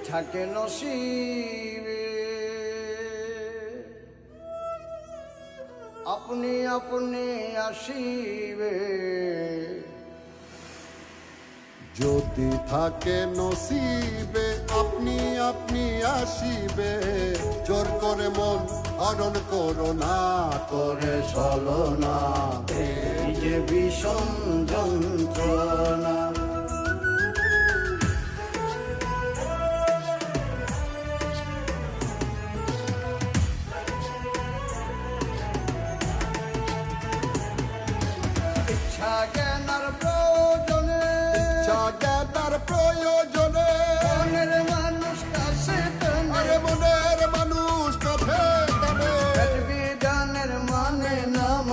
থাকে নসিবে আপনি আপনি আসিবে যদি থাকে নসিবে আপনি আপনি আসিবে জোর করে মন হরণ করো না করে চলো না এই যে বিষম যন্ত্রণা